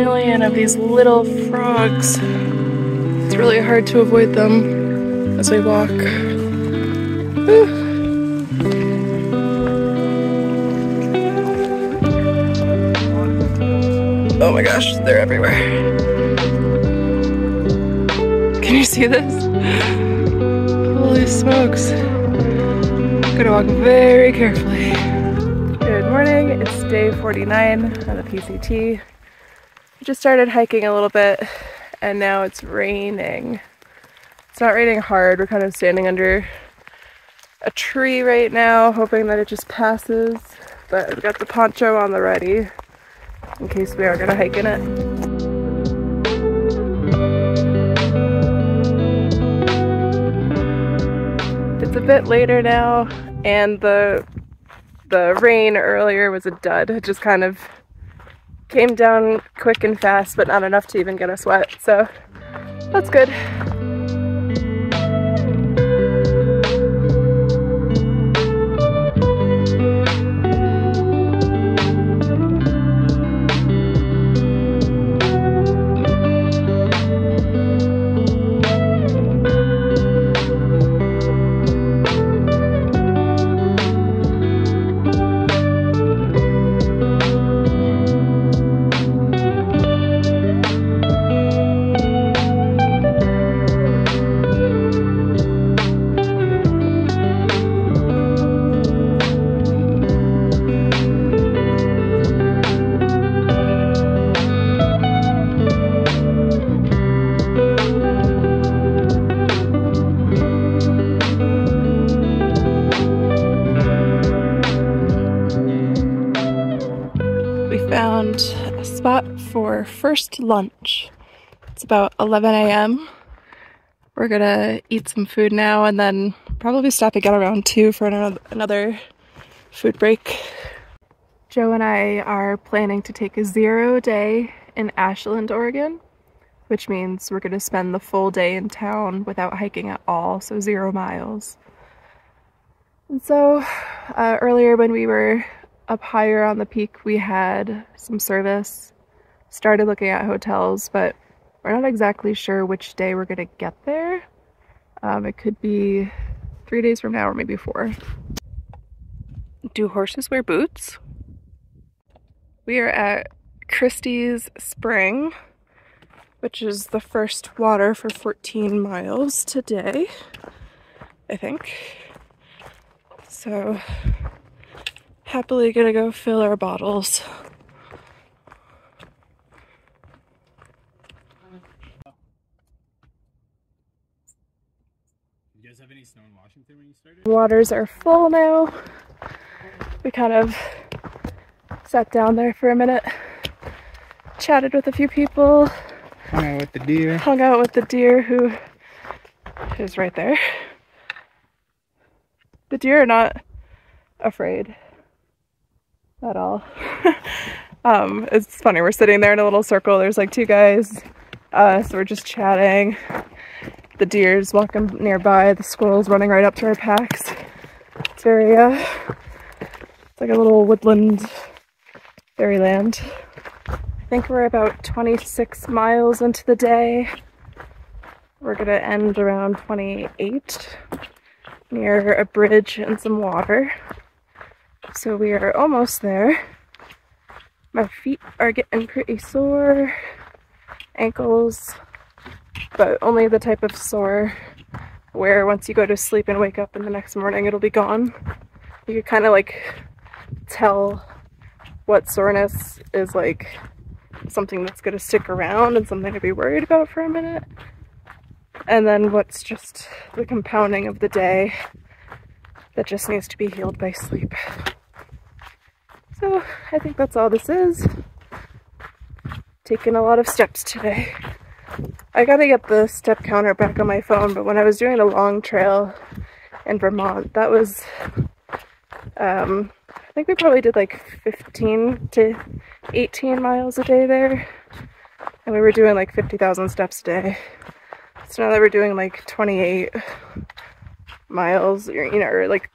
million of these little frogs. It's really hard to avoid them as we walk. Oh my gosh, they're everywhere. Can you see this? Holy smokes. I'm gonna walk very carefully. Good morning, it's day 49 on the PCT. We just started hiking a little bit and now it's raining. It's not raining hard, we're kind of standing under a tree right now, hoping that it just passes. But I've got the poncho on the ready in case we are gonna hike in it. It's a bit later now, and the rain earlier was a dud. It just kind of came down quick and fast, but not enough to even get us wet, so that's good. Found a spot for first lunch. It's about 11 a.m. We're gonna eat some food now and then probably stop again around 2 for another food break. Joe and I are planning to take a 0 day in Ashland, Oregon, which means we're gonna spend the full day in town without hiking at all, so 0 miles. And so earlier when we were up higher on the peak, we had some service, started looking at hotels, but we're not exactly sure which day we're gonna get there. It could be 3 days from now or maybe 4. Do horses wear boots? We are at Kristi's spring, which is the first water for 14 miles today, I think. So happily gonna go fill our bottles. You guys have any snow in Washington when you started? Waters are full now. We kind of sat down there for a minute, chatted with a few people. Hung out with the deer. Hung out with the deer who is right there. The deer are not afraid at all. It's funny, we're sitting there in a little circle, there's like 2 guys, so we're just chatting. The deer's walking nearby, the squirrel's running right up to our packs. It's very, it's like a little woodland fairyland. I think we're about 26 miles into the day. We're gonna end around 28 near a bridge and some water. So we are almost there. My feet are getting pretty sore, ankles, but only the type of sore where once you go to sleep and wake up in the next morning it'll be gone. You can kind of like tell what soreness is like something that's going to stick around and something to be worried about for a minute, and then what's just the compounding of the day that just needs to be healed by sleep. So I think that's all this is. Taking a lot of steps today. I gotta get the step counter back on my phone, but when I was doing a long trail in Vermont, that was, I think we probably did like 15 to 18 miles a day there. And we were doing like 50,000 steps a day. So now that we're doing like 28 miles, or like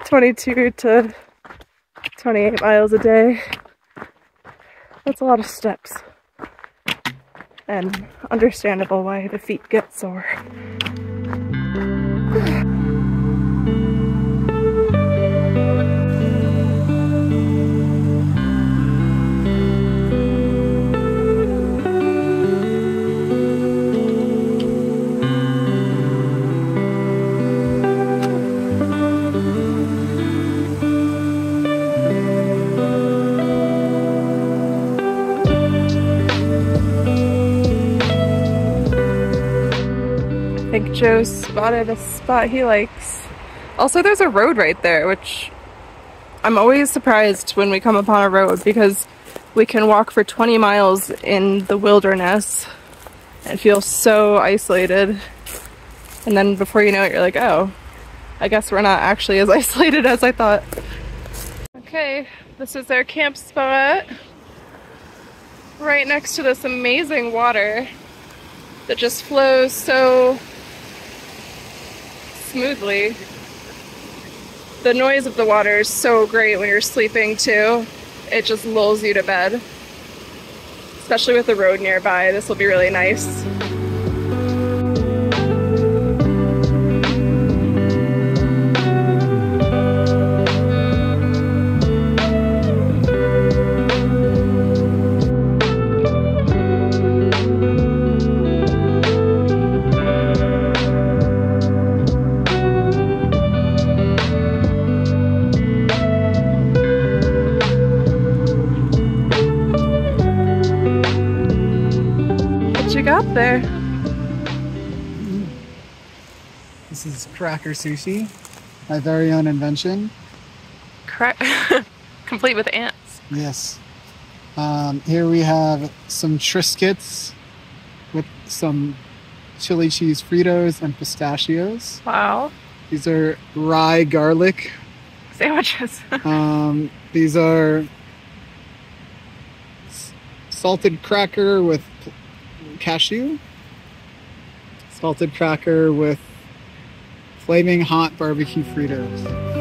22 to 28 miles a day, That's a lot of steps. And understandable why the feet get sore. I think Joe spotted a spot he likes. Also, there's a road right there, which I'm always surprised when we come upon a road because we can walk for 20 miles in the wilderness and feel so isolated. And then before you know it, you're like, oh, I guess we're not actually as isolated as I thought. Okay, this is our camp spot right next to this amazing water that just flows so smoothly. The noise of the water is so great when you're sleeping too. It just lulls you to bed. Especially with the road nearby, this will be really nice. Got there. This is cracker sushi, my very own invention. Complete with ants. Yes. Here we have some Triscuits with some chili cheese Fritos and pistachios. Wow. These are rye garlic sandwiches. These are salted cracker with cashew, salted cracker with flaming hot barbecue Fritos.